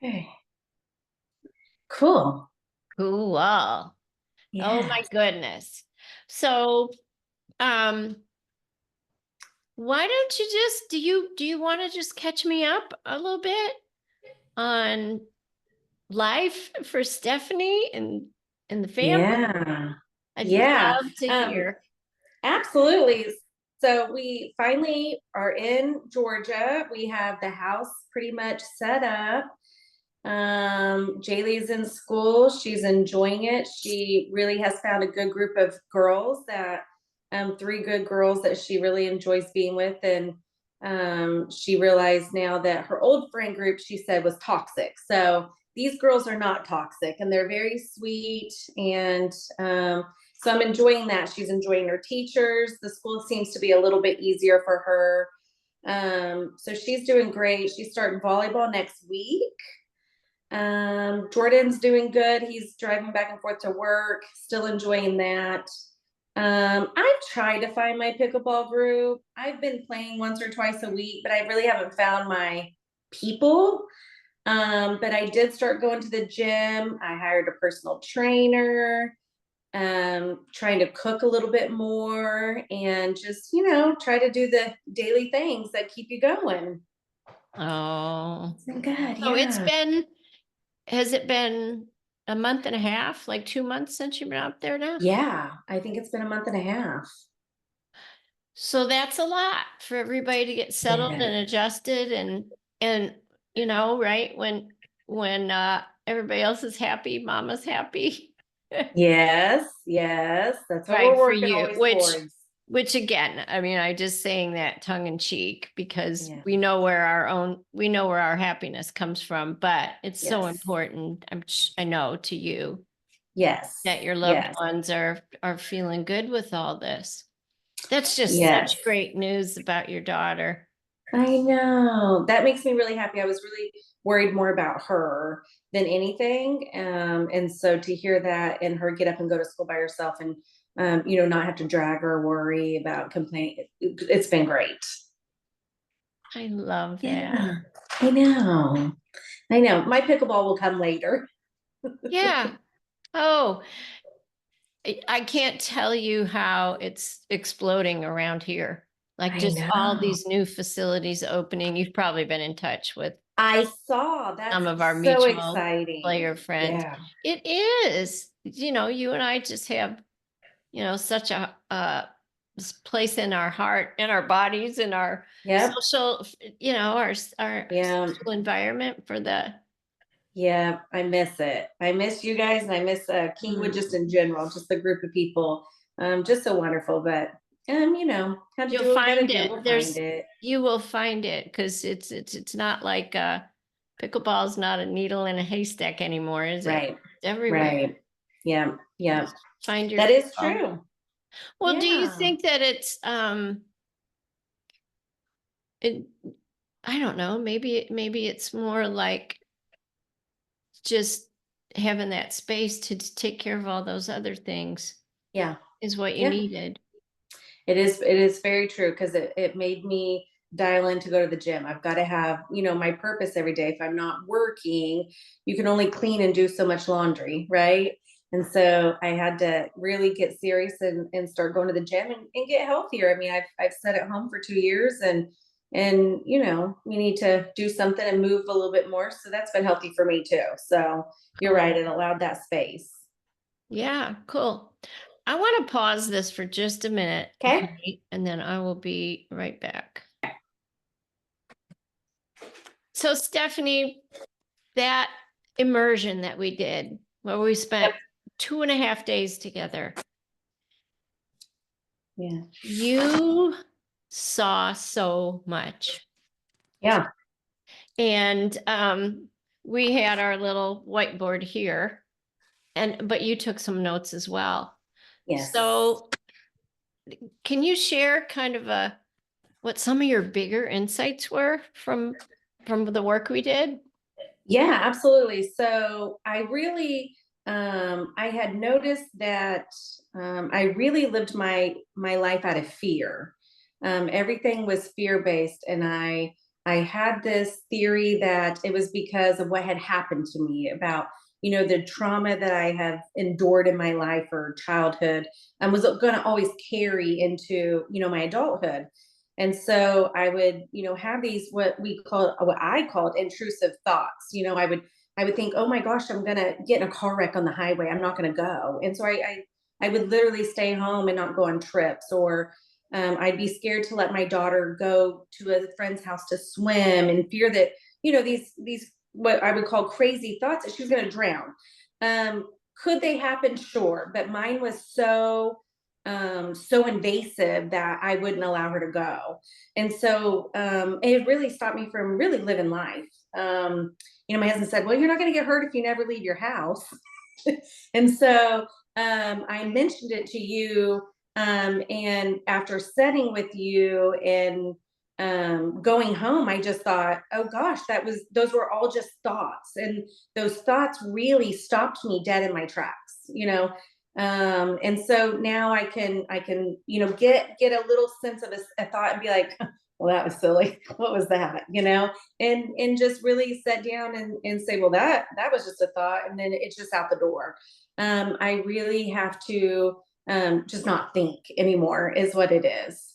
Okay. Cool. Cool. Oh Yeah. my goodness. So, um, why don't you just do you want to just catch me up a little bit on life for Stephanie and the family? Yeah. I'd Yeah. love to Um, hear. Absolutely. So we finally are in Georgia. We have the house pretty much set up. Jaylee's in school. She's enjoying it. She really has found a good group of girls that, three good girls that she really enjoys being with. And she realized now that her old friend group, she said, was toxic. So these girls are not toxic and they're very sweet. And so I'm enjoying that. She's enjoying her teachers. The school seems to be a little bit easier for her. So she's doing great. She's starting volleyball next week. Jordan's doing good. He's driving back and forth to work, still enjoying that. I've tried to find my pickleball group. I've been playing once or twice a week, but I really haven't found my people. But I did start going to the gym. I hired a personal trainer, trying to cook a little bit more and just, try to do the daily things that keep you going. Oh, It's been good. so Yeah. has it been a month and a half, like 2 months since you've been up there now? Yeah. I think it's been a month and a half. So that's a lot for everybody to get settled Yeah. and adjusted and right when everybody else is happy, mama's happy. Yes, yes, that's what Right, we're for working you, always which towards. which again, I mean, I just saying that tongue in cheek because Yeah. we know where our happiness comes from, but it's so Yes. important, I know to you Yes. that your loved Yes. ones are feeling good with all this. That's just Yes. such great news about your daughter. I know. That makes me really happy. I was really worried more about her than anything. And so to hear that and her get up and go to school by herself and not have to drag or worry about complaining, it's been great. I love that. Yeah. I know. I know. My pickleball will come later. Yeah. Oh, I can't tell you how it's exploding around here. Like I just all know. these new facilities opening. You've probably been in touch with I saw. some That's of our so mutual exciting. player friends. Yeah. It is, you and I just have, such a place in our heart, in our bodies, in our Yep. social, our Yeah. social environment for the. Yeah. I miss it. I miss you guys and I miss Kingwood just Mm. in general, just the group of people. Just so wonderful. But had to You'll do what we gotta find do. it. We'll find it. You will find it because it's not like pickleball is not a needle in a haystack anymore, is it? Right. It's everywhere. Right. Yeah. Yeah. Just find your That is people. true. Well, do you Yeah. think that it, I don't know, maybe it's more like just having that space to take care of all those other things Yeah. is what you Yeah. needed. It is very true because it made me dial in to go to the gym. I've got to have, my purpose every day. If I'm not working, you can only clean and do so much laundry, right? And so I had to really get serious and start going to the gym and get healthier. I mean, I've sat at home for 2 years and we need to do something and move a little bit more. So that's been healthy for me too. So you're right, Cool. it allowed that space. Yeah, cool. I want to pause this for just a minute, Okay. honey, and then I will be right back. So, Stephanie, that immersion that we did, where we spent Yep. 2.5 days together, Yeah. you saw so much. Yeah. And we had our little whiteboard here, but you took some notes as well. Yes. So, can you share kind of what some of your bigger insights were from the work we did? Yeah, absolutely. So I had noticed that I really lived my life out of fear. Everything was fear based, and I I had this theory that it was because of what had happened to me, about, the trauma that I have endured in my life or childhood, and was going to always carry into, my adulthood. And so I would, have these, what I called intrusive thoughts. I would think, oh my gosh, I'm gonna get in a car wreck on the highway. I'm not gonna go. And so I would literally stay home and not go on trips, or I'd be scared to let my daughter go to a friend's house to swim, and fear that, these what I would call crazy thoughts, that she was going to drown. Could they happen? Sure, but mine was so invasive that I wouldn't allow her to go, and so it really stopped me from really living life. My husband said, "Well, you're not going to get hurt if you never leave your house," and so I mentioned it to you, and after setting with you and going home, I just thought, oh gosh, those were all just thoughts. And those thoughts really stopped me dead in my tracks. And so now I can, get a little sense of a thought and be like, well, that was silly. What was that? And just really sit down and say, well, that was just a thought. And then it's just out the door. I really have to just not think anymore, is what it is.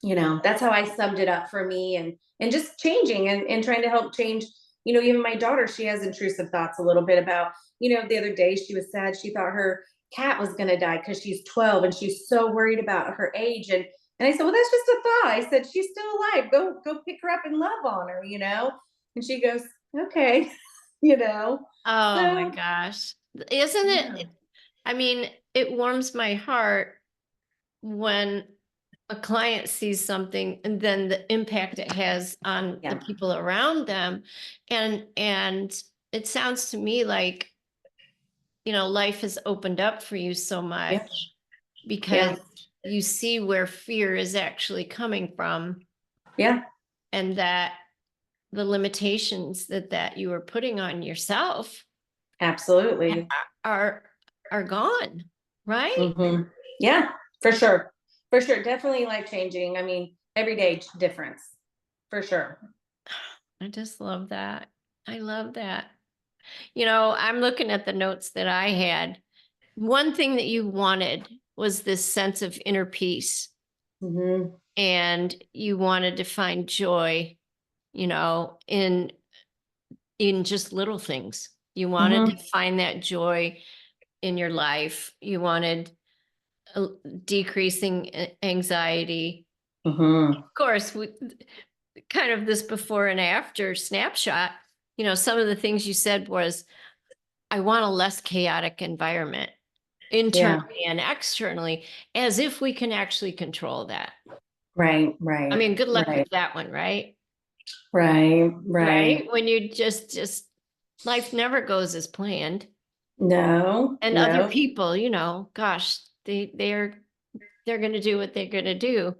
That's how I summed it up for me, and just changing, and trying to help change. Even my daughter, she has intrusive thoughts a little bit about, the other day she was sad. She thought her cat was going to die because she's 12 and she's so worried about her age. And I said, well, that's just a thought. I said, she's still alive. Go pick her up and love on her. And she goes, okay. you know Oh my so gosh. Isn't yeah. it? I mean, it warms my heart when a client sees something and then the impact it has on the Yeah. people around them. And it sounds to me like, life has opened up for you so Yeah. much because Yeah. you see where fear is actually coming from, Yeah. and that the limitations that you are putting on yourself Absolutely. are are gone, right? Hmm. Yeah, for sure. For sure. Definitely life changing. I mean, everyday difference. For sure. I just love that. I love that. I'm looking at the notes that I had. One thing that you wanted was this sense of inner peace, Hmm. and you wanted to find joy, in just little things. You wanted to Hmm. find that joy in your life. You wanted a decreasing anxiety. Hmm. Of course, kind of this before and after snapshot, some of the things you said was, I want a less chaotic environment Yeah. internally and externally, as if we can actually control that. Right. I Right. mean, good luck Right. with that one, right? Right. Right? Right. When you just life never goes as planned. No. And other No. people, gosh, they're going to do what they're going to do.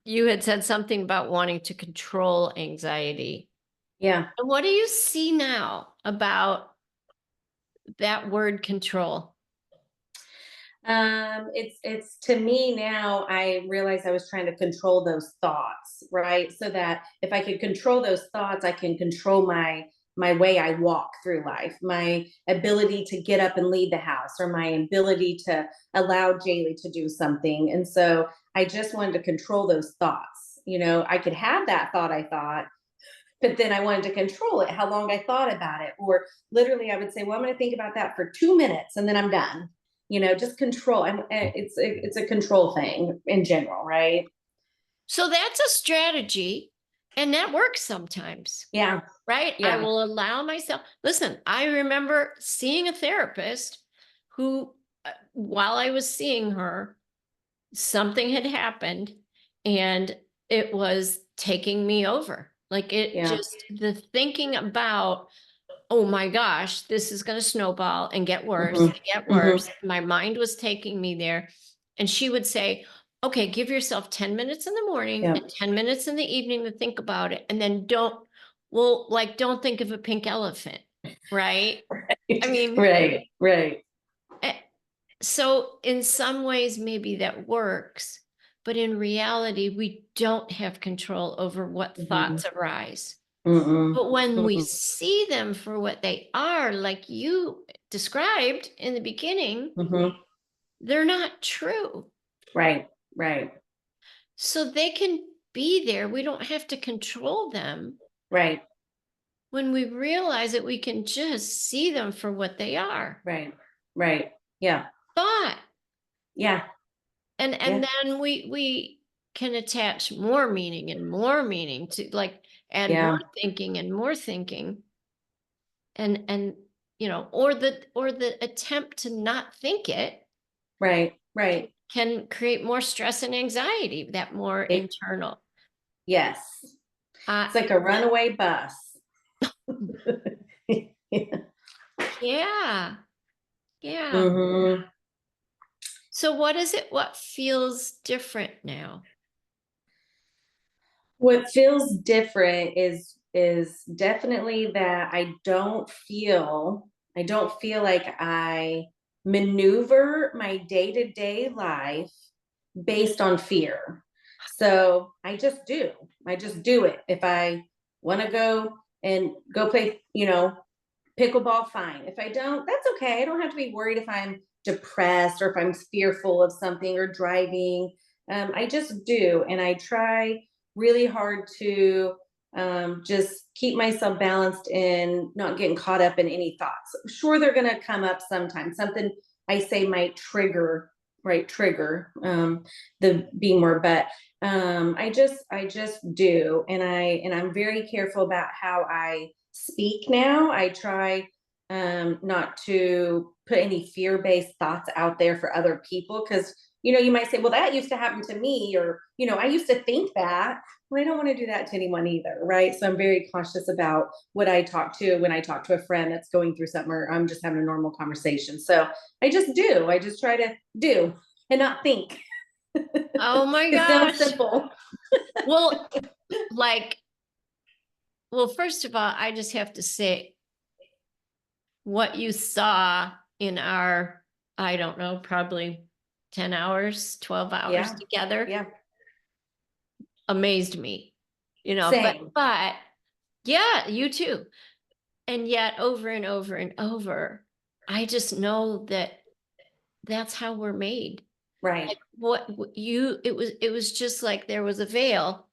You had said something about wanting to control anxiety. Yeah. And what do you see now about that word control? It's to me now, I realized I was trying to control those thoughts, right? So that if I could control those thoughts, I can control my way I walk through life, my ability to get up and leave the house, or my ability to allow Jaylee to do something. And so I just wanted to control those thoughts. I could have that thought I thought, but then I wanted to control it, how long I thought about it. Or literally, I would say, well, I'm going to think about that for 2 minutes and then I'm done. Just control. It's a control thing in general, right? So that's a strategy, and that works sometimes, Yeah. right? I Yeah. will allow myself. Listen, I remember seeing a therapist who, while I was seeing her, something had happened and it was taking me over. Like, it Yeah. just, the thinking about, oh my gosh, this is going to snowball and get worse Hmm. and get Hmm. worse. My mind was taking me there. And she would say, okay, give yourself 10 minutes in the morning Yeah. and 10 minutes in the evening to think about it. And then don't think of a pink elephant. Right. I mean, Right. Right. eh, so in some ways, maybe that works. but in reality, we don't have control over what Mhm. thoughts arise. Mm-mm. But when we Mm-mm. see them for what they are, like you described in the beginning, Mhm. they're not true. Right. Right. So they can be there. We don't have to control them. Right. When we realize it, we can just see them for what they are. Right. Right. Yeah. Thought. Yeah. And Yeah. then we can attach more meaning to, like, add more Yeah. thinking and more thinking, and or the attempt to not think it Right. Right. can create more stress and anxiety, that more It, internal. yes. uh It's like a runaway bus. Yeah. yeah, yeah. Mhm. So what feels different now? What feels different is definitely that I don't feel like I maneuver my day-to-day life based on fear. So I just do it. If I want to go play, pickleball, fine. If I don't, that's okay. I don't have to be worried if I'm depressed or if I'm fearful of something or driving. I just do. And I try really hard to just keep myself balanced and not getting caught up in any thoughts. Sure, they're going to come up sometimes. Something I say might trigger the being more, but I just do. And I'm very careful about how I speak now. I try not to put any fear-based thoughts out there for other people, because you might say, well, that used to happen to me, or I used to think that. Well, I don't want to do that to anyone either, right? So I'm very cautious about what I talk to when I talk to a friend that's going through something, or I'm just having a normal conversation. So I just try to do and not think. Oh my It sounds gosh. simple. Well, like, well, first of all, I just have to say, what you saw in our, I don't know, probably 10 hours, 12 hours Yeah. together Yeah. amazed me. But Same. yeah, you too. And yet over and over and over, I just know that that's how we're made. Right. Like, it was just like there was a veil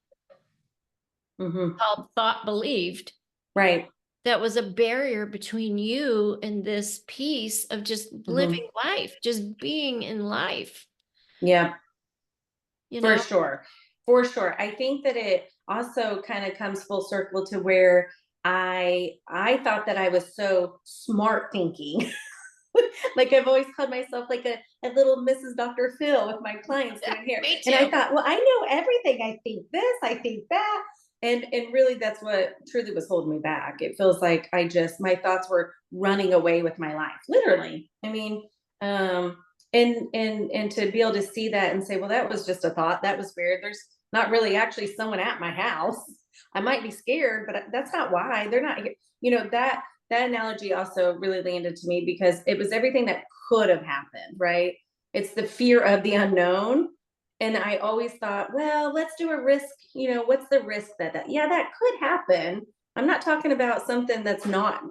Hmm. called thought believed, Right. that was a barrier between you and this piece of just Hmm. living life, just being in life, Yeah. you For know? sure. For sure. I think that it also kind of comes full circle to where I thought that I was so smart thinking. Like I've always called myself like a little Mrs. Dr. Phil with my clients Yeah, doing hair. me And I too. thought, well, I know everything. I think this, I think that. And really that's what truly was holding me back. It feels like my thoughts were running away with my life. Literally. I mean, um, and to be able to see that and say, well, that was just a thought. That was weird. There's not really actually someone at my house. I might be scared, but that's not why. They're not here. That analogy also really landed to me because it was everything that could have happened, right? It's the fear of the unknown. And I always thought, well, let's do a risk. What's the risk yeah, that could happen. I'm not talking about something that's not,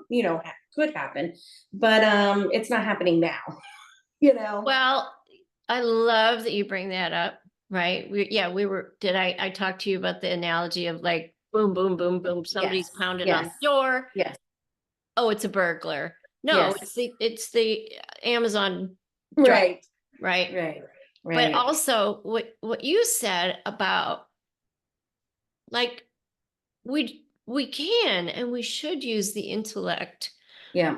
could happen, but it's not happening now, you know? Well, I love that you bring that up, right? I talked to you about the analogy of, like, boom, boom, boom, boom, Yes, somebody's pounding on yes, the door. yes, Oh, it's a burglar. No, yes. it's the Amazon driver, Right, right? right, But right. also what you said about, like, we can and we should use the intellect Yeah.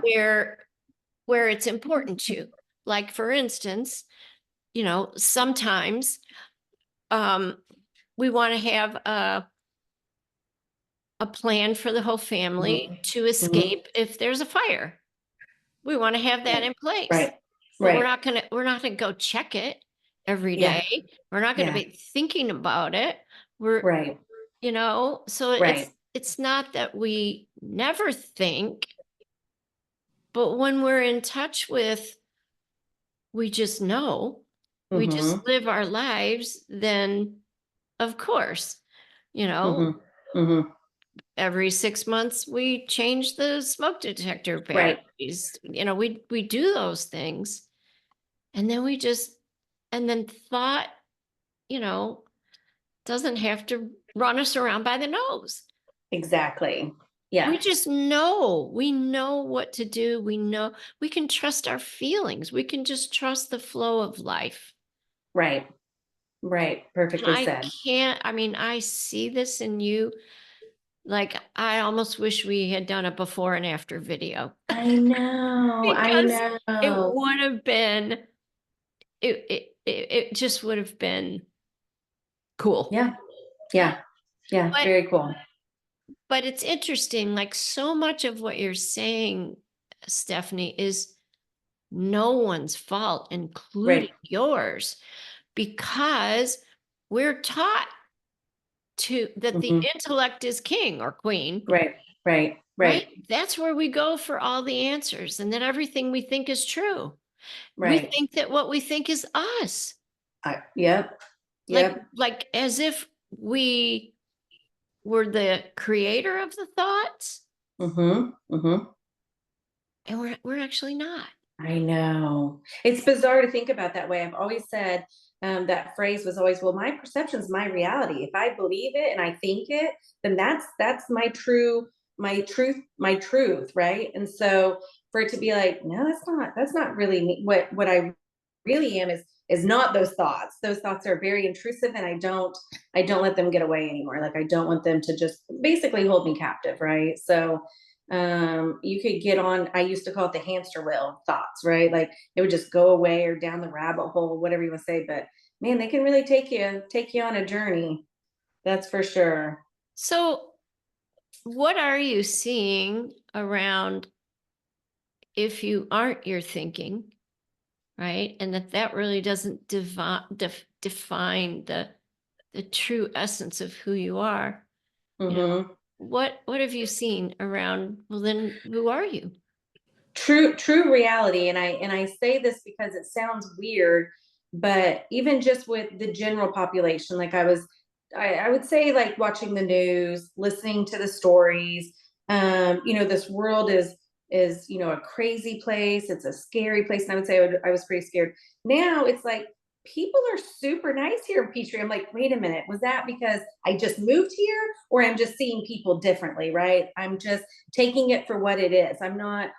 where it's important to. Like, for instance, sometimes um we want to have a plan for the whole family Hmm. to Hmm. escape if there's a fire. We want to have that Right, in place. right, But right. we're not gonna go check it every Yeah, day. We're not gonna yeah, be thinking about it. We're right, so right. it's not that we never think, but when we're in touch with, we just know. we just Mhm. live our lives, then of course, you know, Mhm. Mhm. every 6 months we change the smoke detector Right. batteries. We do those things. And then and then thought, you know, doesn't have to run us around by the nose. Exactly. We Yeah. just know. We know what to do. We know we can trust our feelings. We can just trust the flow of life. Right. Right. Perfectly I said. can't, I mean, I see this in you. Like, I almost wish we had done a before and after video I know. I because it know. would have been, it just would have been cool. Yeah. Yeah. Yeah. But Very cool. But it's interesting, like so much of what you're saying, Stephanie, is no one's fault, including Right. yours, because we're taught that the Mhm. intellect is king or queen, Right. Right. right? Right. That's where we go for all the answers, and then everything we think is true. We Right. think that what we think is us, Yep. like Yep. like as if we were the creator of the thoughts, Mhm. Mhm. and we're actually not. I know. It's bizarre to think about that way. I've always said that phrase was always, "Well, my perception is my reality. If I believe it and I think it, then that's my truth, right?" And so for it to be like, "No, that's not really me. What I really am is not those thoughts. Those thoughts are very intrusive, and I don't let them get away anymore. Like I don't want them to just basically hold me captive, right?" So you could get on, I used to call it the hamster wheel of thoughts, right? Like it would just go away or down the rabbit hole, whatever you want to say. But man, they can really take you on a journey. That's for sure. So, what are you seeing around if you aren't your thinking, right? And that really doesn't define the true essence of who you are. You know, Hmm. what have you seen around? Well, then who are you? True reality, and I say this because it sounds weird, but even just with the general population, like I would say, like watching the news, listening to the stories. This world is a crazy place. It's a scary place, and I would say I was pretty scared. Now it's like people are super nice here in Peachtree. I'm like, wait a minute, was that because I just moved here, or I'm just seeing people differently, right? I'm just taking it for what it is. I'm not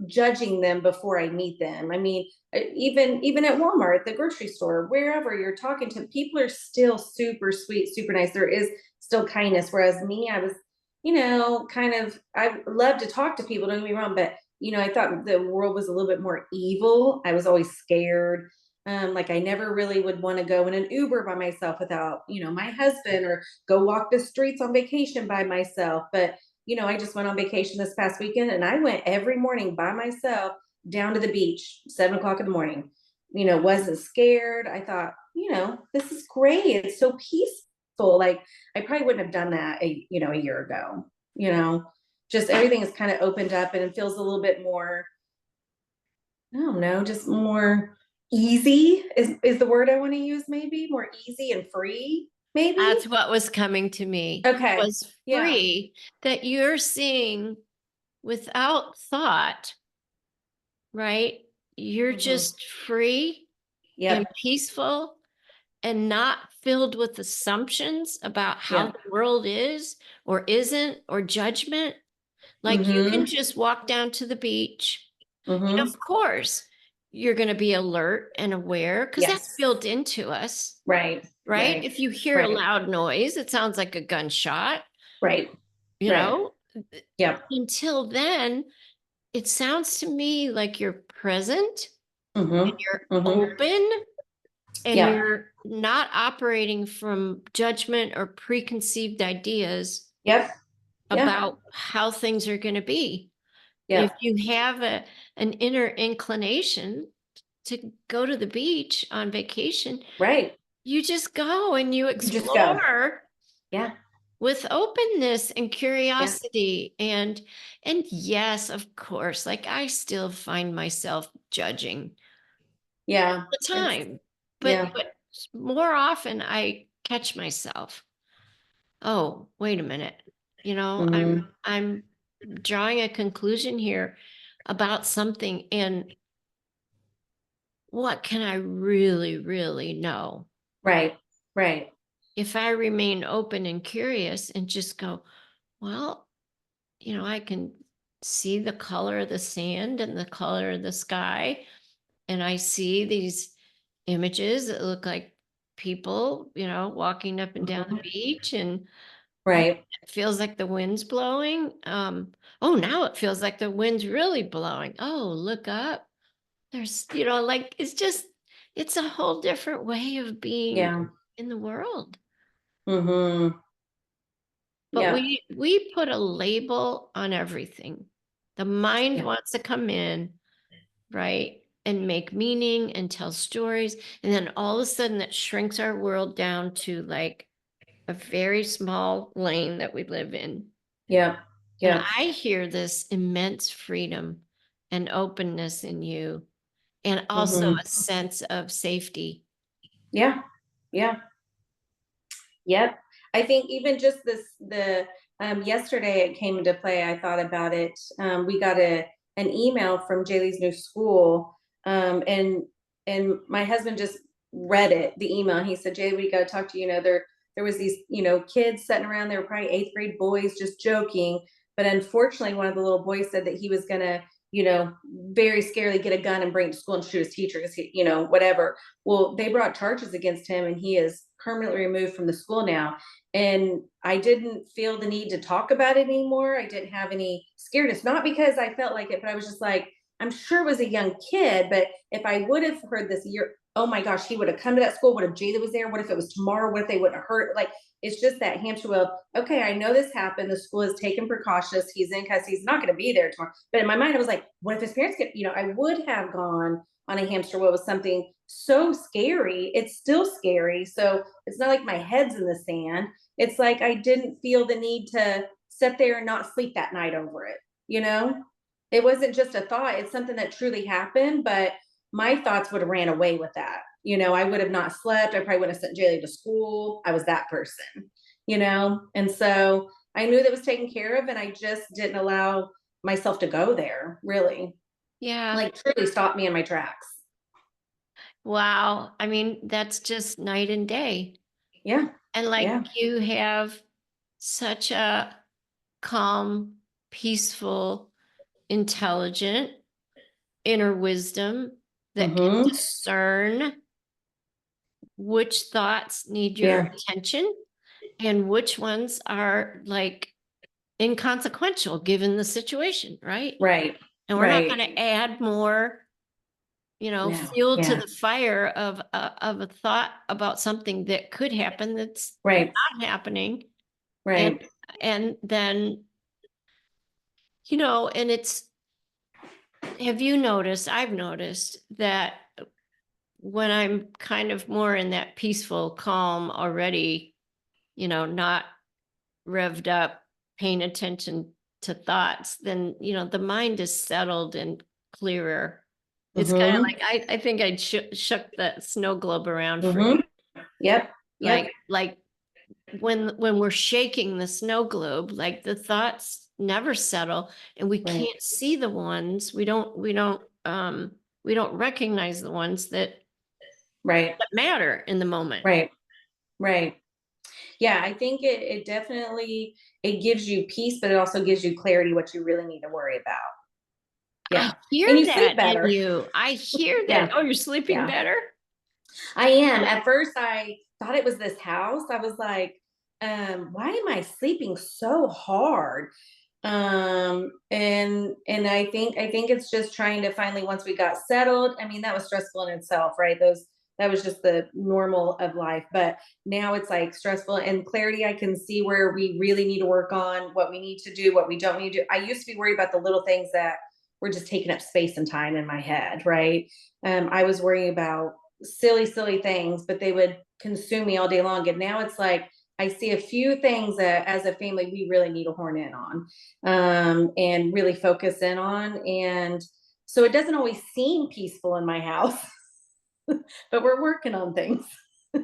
judging them before I meet them. I mean, even at Walmart, the grocery store, wherever you're talking to, people are still super sweet, super nice. There is still kindness. Whereas me, I was, kind of, I love to talk to people. Don't get me wrong, but I thought the world was a little bit more evil. I was always scared. Like I never really would want to go in an Uber by myself without, my husband, or go walk the streets on vacation by myself. But I just went on vacation this past weekend, and I went every morning by myself down to the beach, 7 o'clock in the morning. Wasn't scared. I thought, this is great. It's so peaceful. Like I probably wouldn't have done that a year ago. You know, just everything is kind of opened up, and it feels a little bit more, I don't know, just more easy is the word I want to use, maybe more easy and free, maybe. That's what was coming to me, Okay. was Yeah. free, that you're seeing without thought, right? You're Hmm. just free and Yep. peaceful and not filled with assumptions about how Yep. the world is or isn't, or judgment. Like you can Hmm. just walk down to the beach, and Hmm. of course, you're going to be alert and aware because that's Yes. built into us, Right. right? Right. If you hear a Right. loud noise, it sounds like a gunshot, Right. you Right. know? Yep. Until then, it sounds to me like you're present and Mhm. you're Mhm. open and Yep. you're not operating from judgment or preconceived ideas Yep. Yeah. about how things are going to be. If Yep. you have an inner inclination to go to the beach on vacation, Right. you just go and you You just go. explore Yeah. with openness and Yeah. curiosity. And yes, of course, like I still find myself judging Yeah. the It's time. Yeah. but more often I catch myself. Oh, wait a minute. Hmm. I'm drawing a conclusion here about something, and what can I really, really know? Right. Right. If I remain open and curious and just go, well, I can see the color of the sand and the color of the sky, and I see these images that look like people, walking up and down the Mhm. beach, and oh, Right. it feels like the wind's blowing. Oh, now it feels like the wind's really blowing. Oh, look up. There's, like it's a whole different way of being Yeah. in the world. Hmm. But Yep. we put a label on everything. The mind Yeah. wants to come in, right? And make meaning and tell stories. And then all of a sudden it shrinks our world down to like a very small lane that we live in. Yep. And Yep. I hear this immense freedom and openness in you, and also Hmm. a sense of safety. Yeah. Yeah. Yep. I think even just the yesterday it came into play. I thought about it. We got an email from Jaylee's new school, and my husband just read it, the email, and he said, "Jaylee, we got to talk to you. There was these kids sitting around. They were probably eighth grade boys, just joking. But unfortunately, one of the little boys said that he was gonna." Very scarily get a gun and bring it to school and shoot his teacher because whatever. Well, they brought charges against him, and he is permanently removed from the school now. And I didn't feel the need to talk about it anymore. I didn't have any scaredness, not because I felt like it, but I was just like, I'm sure it was a young kid, but if I would have heard this year, oh my gosh, he would have come to that school. What if Jada was there? What if it was tomorrow? What if they wouldn't have heard? Like, it's just that hamster wheel. Okay, I know this happened. The school has taken precautions. He's in because he's not going to be there tomorrow. But in my mind, I was like, what if his parents get, I would have gone on a hamster wheel with something so scary. It's still scary. So it's not like my head's in the sand. It's like I didn't feel the need to sit there and not sleep that night over it. You know, it wasn't just a thought, it's something that truly happened, but my thoughts would have ran away with that. I would have not slept. I probably would have sent Jaylee to school. I was that person. And so I knew that was taken care of, and I just didn't allow myself to go there, really. Yeah. Like, truly stopped me in my tracks. Wow. I mean, that's just night and day. Yeah. And like Yeah. you have such a calm, peaceful, intelligent inner wisdom that can Mm-hmm. discern which thoughts need your Yeah. attention and which ones are like inconsequential given the situation, right? Right. And we're not going Right. to add more, No. fuel to Yeah. the fire of a thought about something that could happen that's Right. not happening. And Right. and then, and it's have you noticed, I've noticed that when I'm kind of more in that peaceful calm already, not revved up, paying attention to thoughts, then, the mind is settled and clearer. It's kind of Mm-hmm. like I think I shook that snow globe around for Mm-hmm. you. Yep. Yep. Like when we're shaking the snow globe, like the thoughts never settle, and we Right. can't see the ones. We don't recognize the ones Right. that matter in the moment. Right. Right. Yeah, I think it definitely it gives you peace, but it also gives you clarity what you really need to worry about. I Yeah. hear And you sleep that in better. you. I hear that. Yeah. Oh, you're sleeping Yeah. better? I am. At first I thought it was this house. I was like, why am I sleeping so hard? And I think it's just trying to finally, once we got settled, I mean, that was stressful in itself, right? That was just the normal of life, but now it's like stressful and clarity. I can see where we really need to work on, what we need to do, what we don't need to do. I used to be worried about the little things that were just taking up space and time in my head, right? I was worrying about silly things, but they would consume me all day long, and now it's like I see a few things that as a family we really need to horn in on, and really focus in on. And so it doesn't always seem peaceful in my house. but we're working on things. So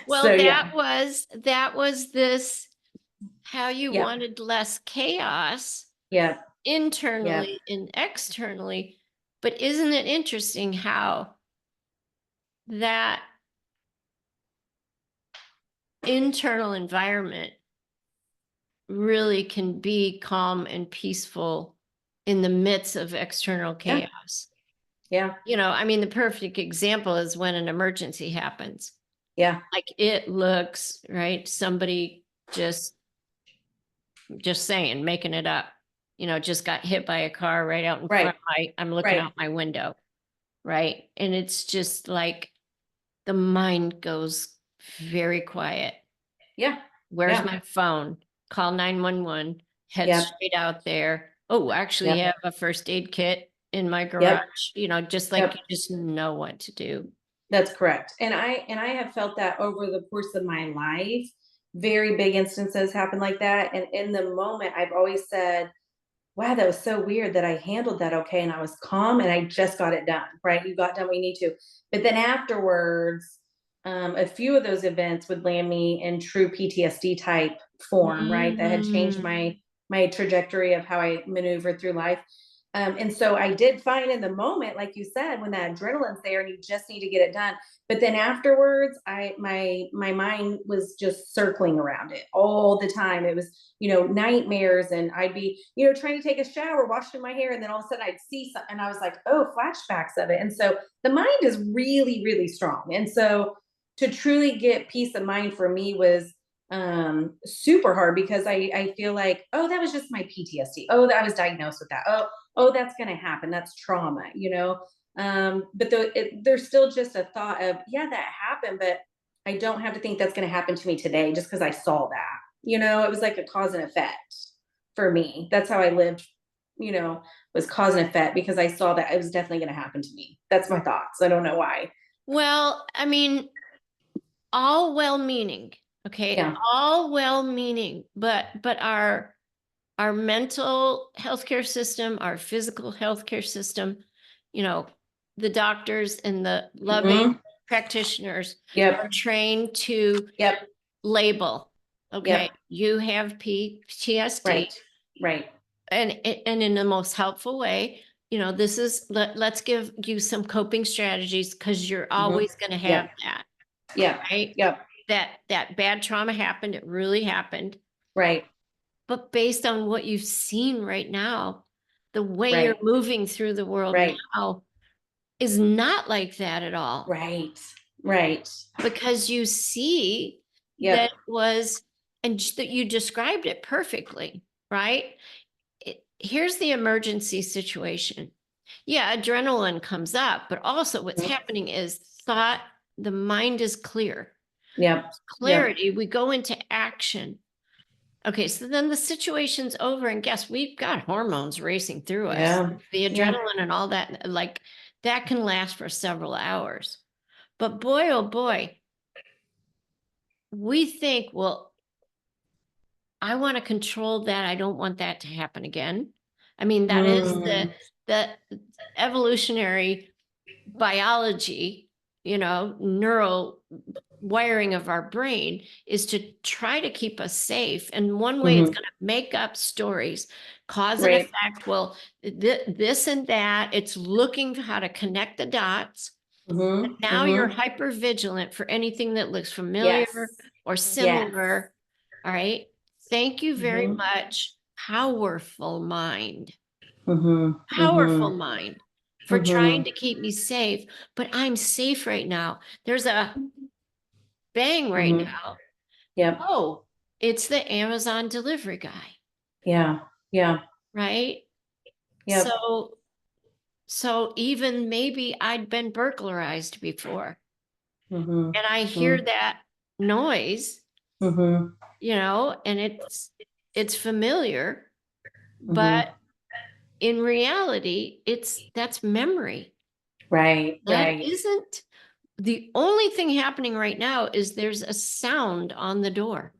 Well, yeah, that was this how you yep, wanted less chaos yep, yep, internally and externally. But isn't it interesting how that internal environment really can be calm and peaceful in the midst of external yeah, chaos? yeah, I mean, the perfect example is when an emergency happens. yeah, Like it looks, right? Somebody just saying, making it up, just got hit by a car right out in right, front of I'm looking right, out my window, right? And it's just like the mind goes very quiet. yeah, Where's yeah, my phone? Call 911, head yep, straight out there. Oh, actually yep, have a first aid kit in my yep, garage, just like yep. you just know what to do. That's correct. And I have felt that over the course of my life. Very big instances happen like that. And in the moment, I've always said, wow, that was so weird that I handled that okay. And I was calm and I just got it done, right? You got done what you need to. But then afterwards, a few of those events would land me in true PTSD type form, right? That had changed Mm. my trajectory of how I maneuvered through life. And so I did find in the moment, like you said, when that adrenaline's there and you just need to get it done. But then afterwards, my mind was just circling around it all the time. It was, nightmares, and I'd be, trying to take a shower, washing my hair, and then all of a sudden I'd see something, and I was like, oh, flashbacks of it. And so the mind is really, really strong. And so to truly get peace of mind for me was super hard because I feel like, oh, that was just my PTSD. Oh, that I was diagnosed with that. Oh, that's going to happen. That's trauma. But there's still just a thought of, yeah, that happened, but I don't have to think that's going to happen to me today just because I saw that. It was like a cause and effect for me. That's how I lived, you know, was cause and effect because I saw that it was definitely going to happen to me. That's my thoughts. I don't know why. Well, I mean, all well-meaning, okay? Yeah. All well-meaning, but our mental healthcare system, our physical healthcare system, you know, the doctors and the loving Hmm. practitioners are Yep. trained to Yep. label, okay, Yep. you have PTSD, Right. Right. and in the most helpful way, this is let's give you some coping strategies because you're Hmm. always going to have Yep. that, Yep. right? Yep. That bad trauma happened, it really happened. Right. But based on what you've seen right now, the way you're Right. moving through the world Right. now is not like that at all, Right. Right. because you see Yep. that was, and that you described it perfectly, right? Here's the emergency situation. Yeah, adrenaline comes up, but also what's Mhm. happening is thought, the mind is clear. Yep. Yep. Clarity, we go into action. Okay, so then the situation's over, and guess we've got hormones racing through us. Yeah. The Yeah. adrenaline and all that, like that can last for several hours. But boy, oh boy, we think, well, I want to control that. I don't want that to happen again. I mean, that is Mm. the evolutionary biology, neural wiring of our brain is to try to keep us safe. And one way it's Mhm. going to make up stories, cause and Right. effect. Well, this and that. It's looking for how to connect the dots. And Mhm. now you're Mhm. hyper vigilant for anything that looks familiar Yes. or Yes. similar. All right. Thank you very Mhm. much. Powerful mind. Mhm. Powerful Mhm. mind for trying Mhm. to keep me safe, but I'm safe right now. There's a bang right Mhm. now. Yep. Oh, it's the Amazon delivery guy, Yeah. Yeah. right? Yep. So even maybe I'd been burglarized before Mhm. and I hear Mhm. that noise, Mhm. and it's familiar, but Mhm. in reality, that's memory. Right. That Right. isn't the only thing happening right now is there's a sound on the door.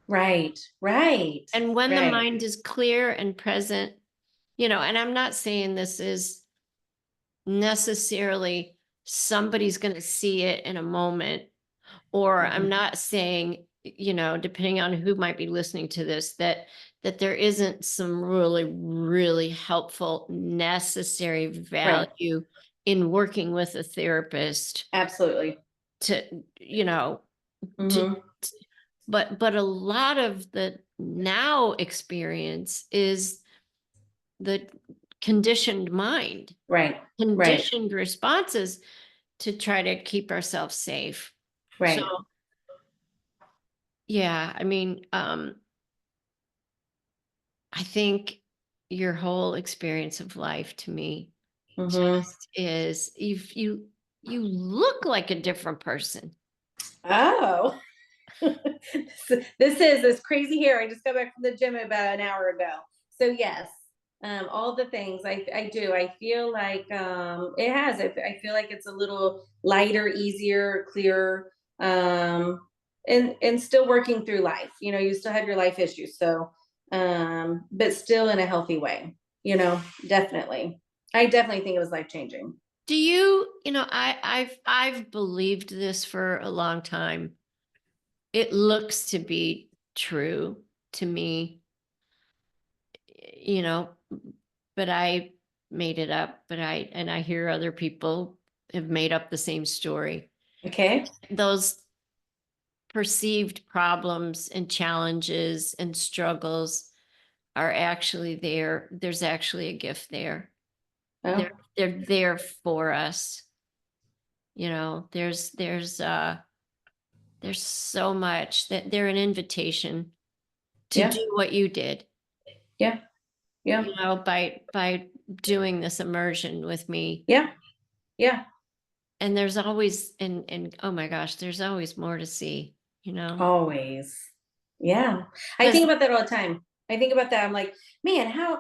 Right. Right. And when the Right. mind is clear and present, and I'm not saying this is necessarily somebody's going to see it in a moment. Or I'm Mhm. not saying, depending on who might be listening to this, that there isn't some really, really helpful, necessary Right. value in working with a therapist Absolutely. to, you know, to, Mhm. but a lot of the now experience is the conditioned mind, Right. Right. conditioned responses to try to keep ourselves safe. So Right. yeah, I mean, I think your whole experience of life to me Mhm. just is you look like a different person. Oh. This crazy hair. I just got back from the gym about an hour ago. So yes, all the things I do. I feel like it has. I feel like it's a little lighter, easier, clearer, and still working through life. You know, you still have your life issues, so but still in a healthy way. You know, definitely. I definitely think it was life changing. Do you, I've believed this for a long time. It looks to be true to me, you know, but I made it up, and I hear other people have made up the same story. Okay. Those perceived problems and challenges and struggles are actually there. There's actually a gift there. Oh, They're there for us. There's so much that they're an invitation to yeah. do what you did, Yeah. Yeah. by doing this immersion with me. Yeah. Yeah. And there's always, and oh my gosh, there's always more to see, you know. Always. Yeah. I Because think about that all the time. I think about that. I'm like, man, how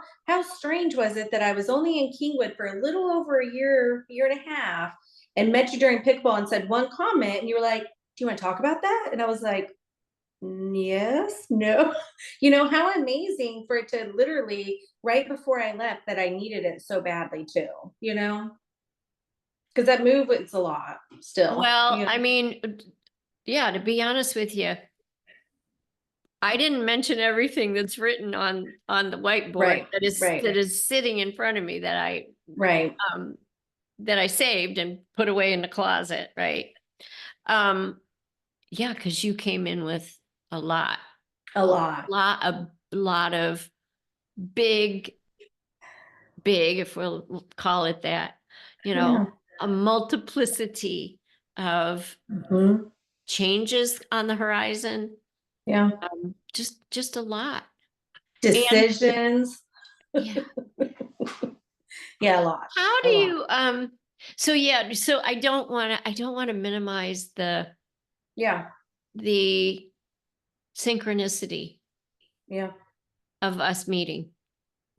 strange was it that I was only in Kingwood for a little over a year, year and a half, and met you during pickleball and said one comment, and you were like, "Do you want to talk about that?" And I was like, Yes, no." You know, how amazing for it to literally right before I left that I needed it so badly too, you know? Because that move was a lot still, well, you I know? mean, yeah, to be honest with you, I didn't mention everything that's written on the whiteboard Right, that right, is sitting in front of me right. um that I saved and put away in the closet, right? Um yeah, because you came in with a lot, A lot. a lot of big, big, if we'll call it that, Yeah. a multiplicity of Mhm. changes on the horizon, Yeah. just a lot. And Decisions. yeah. Yeah, a lot, How do a lot. you so yeah, so I don't want to minimize Yeah. the synchronicity Yeah. of us meeting.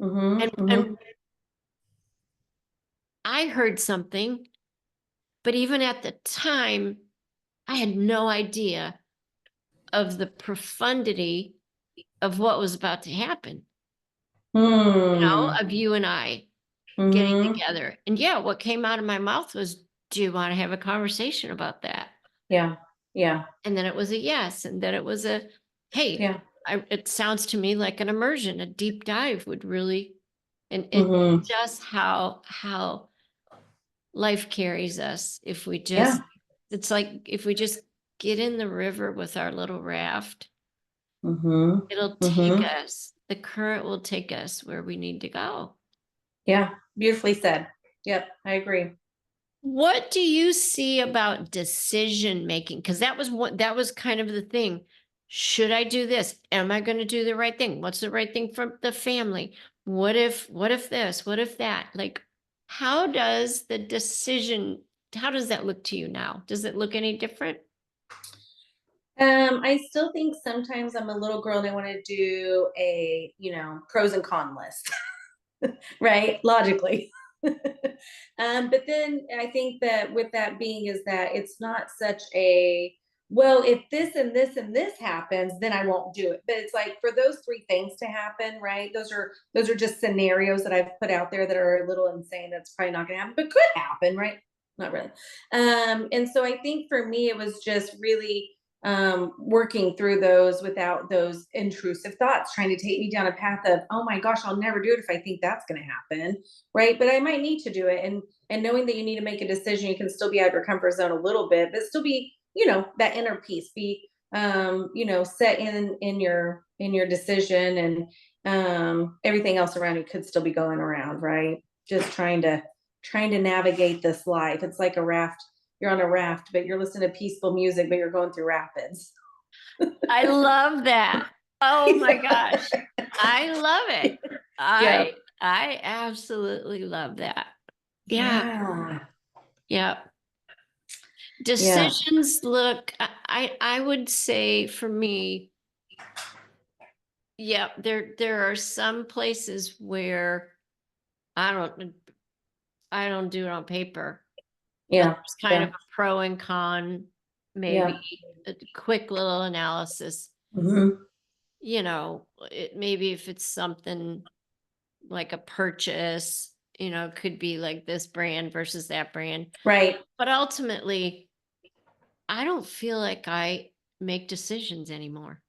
Mhm, And mhm. I heard something, but even at the time, I had no idea of the profundity of what was about to happen, Hmm. of you and I getting Mhm. together. And yeah, what came out of my mouth was, do you want to have a conversation about that? Yeah. Yeah. And then it was a yes. And then it was a, hey, Yeah. it sounds to me like an immersion, a deep dive would really, and it's Mhm. just how life carries us. If we Yeah. just, it's like if we just get in the river with our little raft, Mhm. it'll take Mhm. us, the current will take us where we need to go. Yeah. Beautifully said. Yep, I agree. What do you see about decision making? Because that was kind of the thing. Should I do this? Am I going to do the right thing? What's the right thing for the family? What if this? What if that? Like, how does the decision, how does that look to you now? Does it look any different? I still think sometimes I'm a little girl and I want to do a, pros and con list. Right? Logically. But then I think that with that being is that it's not such a, well, if this and this and this happens, then I won't do it. But it's like for those three things to happen, right? Those are just scenarios that I've put out there that are a little insane. That's probably not gonna happen, but could happen, right? not really. And so I think for me, it was just really working through those without those intrusive thoughts trying to take me down a path of, oh my gosh, I'll never do it if I think that's going to happen, right? But I might need to do it, and knowing that you need to make a decision, you can still be out of your comfort zone a little bit, but still be, that inner peace, be set in your decision, and everything else around you could still be going around, right? Just trying to navigate this life. It's like a raft. You're on a raft, but you're listening to peaceful music, but you're going through rapids. I love that. Oh my gosh. I love it. Yeah. I absolutely love that. Yeah. Yeah. Yeah. Yeah. Decisions look, I would say for me, yeah, there are some places where I don't I don't do it on paper, but Yeah. there's kind of Yeah. a pro and con, maybe Yeah. a quick little analysis. Hmm. Maybe if it's something like a purchase, could be like this brand versus that brand. Right. But ultimately, I don't feel like I make decisions anymore.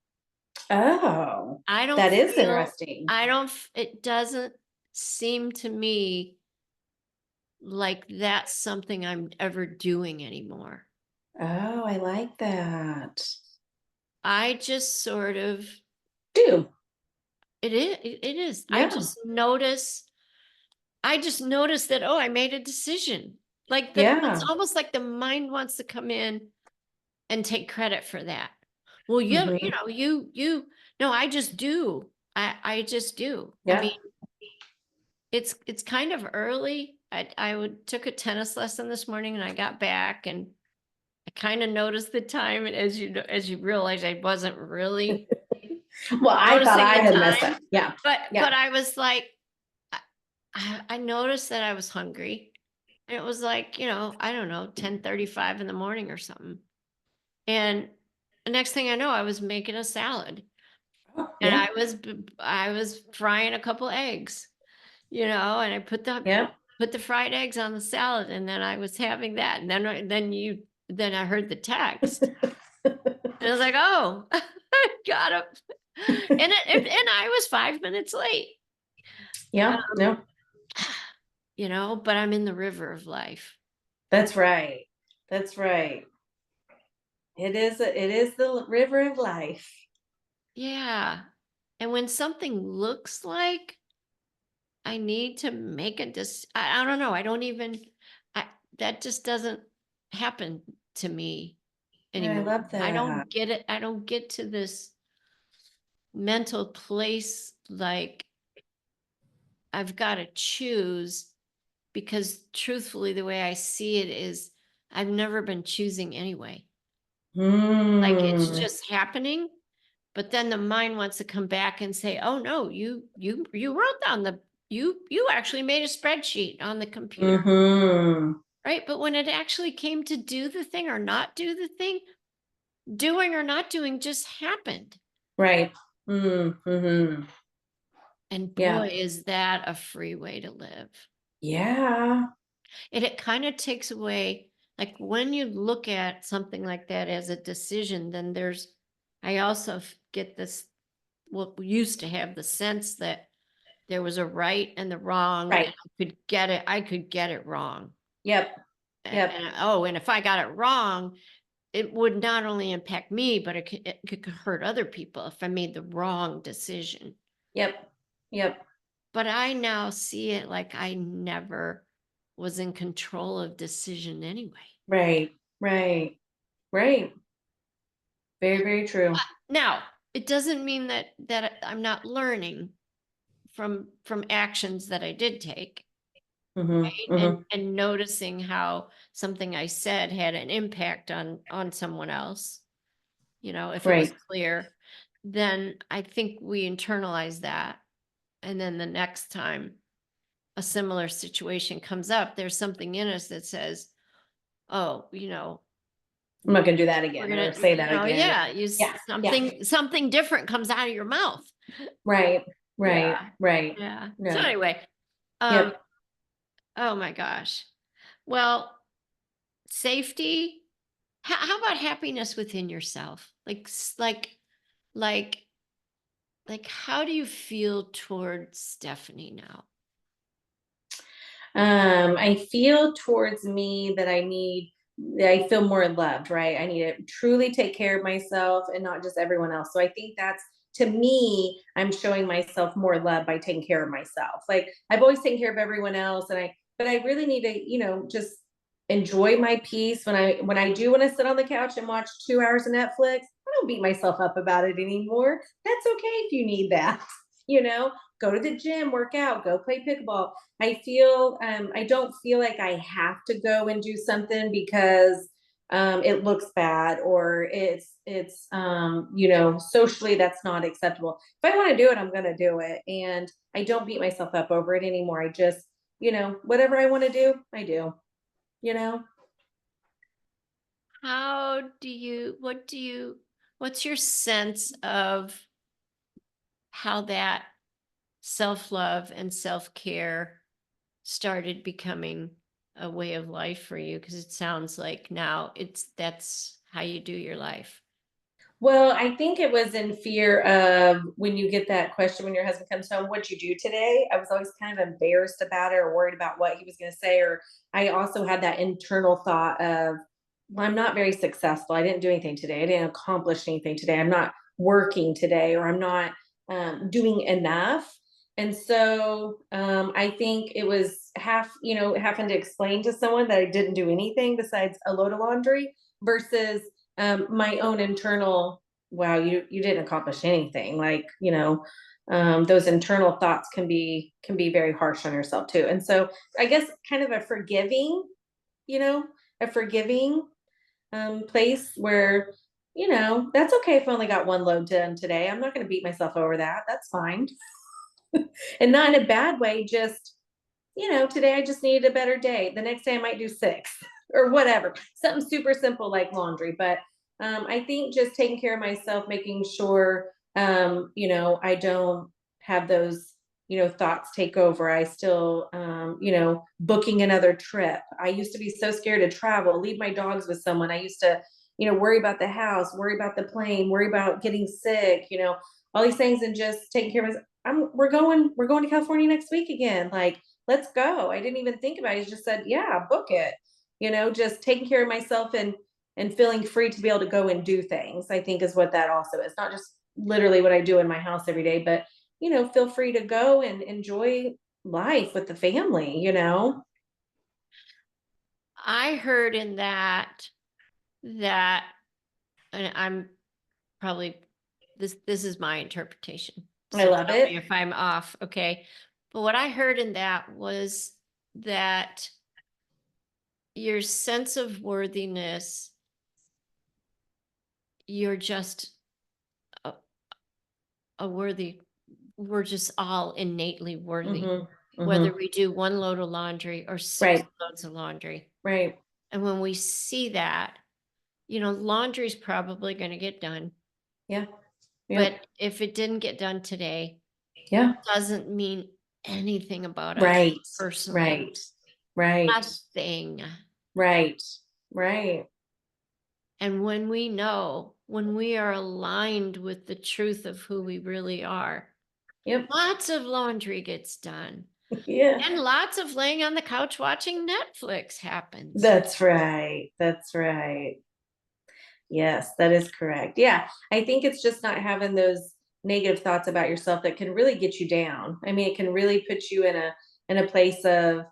Oh, I don't that is feel, interesting. I don't, it doesn't seem to me like that's something I'm ever doing anymore. Oh, I like that. I just sort of, Do. it is. Yeah. I just notice that, oh, I made a decision. Like it's Yeah. almost like the mind wants to come in and take credit for that. Well, Hmm. no, I just do. I just do. I Yeah. mean, it's kind of early. I would took a tennis lesson this morning and I got back and I kind of noticed the time. And as you realize, I wasn't really Well, I thought noticing I the had messed time, up. Yeah. but Yeah. I was like, I, I noticed that I was hungry. And it was like, I don't know, 10:35 in the morning or something. And the next thing I know, I was making a salad Oh, and yeah. I was frying a couple eggs, and I Yeah. put the fried eggs on the salad and then I was having that. And then I heard the text and I was like, oh, I got him. And I was 5 minutes late. Yeah. Um, No, but I'm in the river of life. that's right. That's right. It is the river of life. Yeah. And when something looks like I need to make I don't know. I don't even I that just doesn't happen to me I anymore. love I that. don't get it. I don't get to this mental place like I've got to choose because truthfully the way I see it is I've never been choosing anyway. Like it's Hmm. just happening. But then the mind wants to come back and say, "Oh no, you wrote down you actually made a spreadsheet on the computer, Hmm. right?" But when it actually came to do the thing or not do the thing, doing or not doing just happened. Right. Hmm. And Yeah. boy, is that a free way to live. Yeah. It kind of takes away, like when you look at something like that as a decision, then I also get this, what we used to have the sense that there was a right and the wrong, and Right. I could get it wrong. Yep. Yep. And if I got it wrong, it would not only impact me, but it could hurt other people if I made the wrong decision. Yep. Yep. But I now see it like I never was in control of decision anyway. Right. Right. Right. Very, very true. Now, it doesn't mean that I'm not learning from actions that I did take, Hmm. right? And Hmm. and noticing how something I said had an impact on someone else, if it was Right. clear, then I think we internalize that. And then the next time a similar situation comes up, there's something in us that says, oh, I'm not going to do that we're again gonna, or say that again. yeah, Yeah. Yeah. something different comes out of your mouth. Right. Right. Yeah. Right. Yeah. So Yeah. anyway, um, Yep. oh my gosh. Well, safety. How about happiness within yourself? Like, how do you feel towards Stephanie now? I feel towards me that I feel more loved, right? I need to truly take care of myself and not just everyone else. So I think that's, to me, I'm showing myself more love by taking care of myself. Like I've always taken care of everyone else, but I really need to, just enjoy my peace when I do want to sit on the couch and watch 2 hours of Netflix. I don't beat myself up about it anymore. That's okay if you need that. You know, go to the gym, work out, go play pickleball. I don't feel like I have to go and do something because it looks bad or socially that's not acceptable. If I want to do it, I'm going to do it, and I don't beat myself up over it anymore. I just, whatever I want to do, I do. You know. What's your sense of how that self-love and self-care started becoming a way of life for you? Because it sounds like now that's how you do your life. Well, I think it was in fear of when you get that question when your husband comes home, "What'd you do today?" I was always kind of embarrassed about it or worried about what he was going to say. Or I also had that internal thought of, well, I'm not very successful. I didn't do anything today. I didn't accomplish anything today. I'm not working today, or I'm not doing enough. And so I think it was having to explain to someone that I didn't do anything besides a load of laundry versus my own internal, wow, you didn't accomplish anything, like, those internal thoughts can be very harsh on yourself too. And so I guess kind of you know a forgiving place where, that's okay if I only got one load done today. I'm not going to beat myself over that. That's fine. And not in a bad way, just, today I just needed a better day. The next day I might do six or whatever. Something super simple like laundry. But I think just taking care of myself, making sure, I don't have those, thoughts take over. I still, booking another trip. I used to be so scared to travel, leave my dogs with someone. I used to, worry about the house, worry about the plane, worry about getting sick, all these things, and just taking care of myself. We're going to California next week again. Like, let's go. I didn't even think about it. I just said, yeah, book it. Just taking care of myself and feeling free to be able to go and do things, I think is what that also is. Not just literally what I do in my house every day, but feel free to go and enjoy life with the family. I heard in that and I'm probably this is my interpretation. I So love tell it. me if I'm off, okay? But what I heard in that was that your sense of worthiness, you're just a, a worthy, we're just all innately worthy, Hmm. Hmm. whether we do one load of laundry or six Right. loads of laundry. Right. And when we see that, laundry's probably going to get done. Yeah. Yep. But if it didn't get done today, it Yeah. doesn't mean anything about us Right. personally. Right. Right. Nothing. Right. Right. And when we are aligned with the truth of who we really are, Yep. lots of laundry gets done. Yeah. And lots of laying on the couch watching Netflix happens. That's right. That's right. Yes, that is correct. Yeah, I think it's just not having those negative thoughts about yourself that can really get you down. I mean, it can really put you in a place of,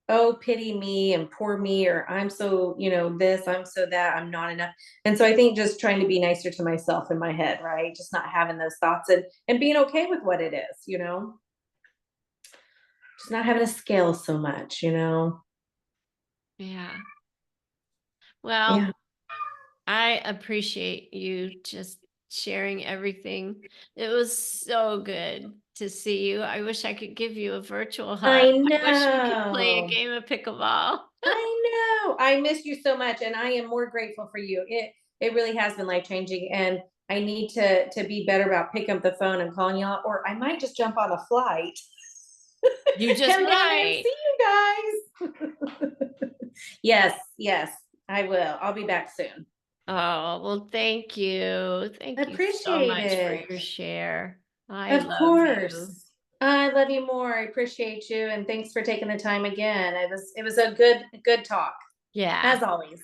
oh, pity me and poor me, or I'm so, this, I'm so that, I'm not enough. And so I think just trying to be nicer to myself in my head, right? Just not having those thoughts and being okay with what it is. Just not having to scale so much. Yeah. Well, Yeah. I appreciate you just sharing everything. It was so good to see you. I wish I could give you a virtual hug. I I wish we could play a know. game of pickleball. I know. I miss you so much, and I am more grateful for you. It really has been life changing, and I need to be better about picking up the phone and calling y'all, or I might just jump on a flight You just and run in and might. see you guys. Yes, yes. I will. I'll be back soon. Oh, well, thank you. Thank you so Appreciate much for it. your share. I Of love you. course. I love you more. I appreciate you, and thanks for taking the time again. It was a good talk, Yeah. as always.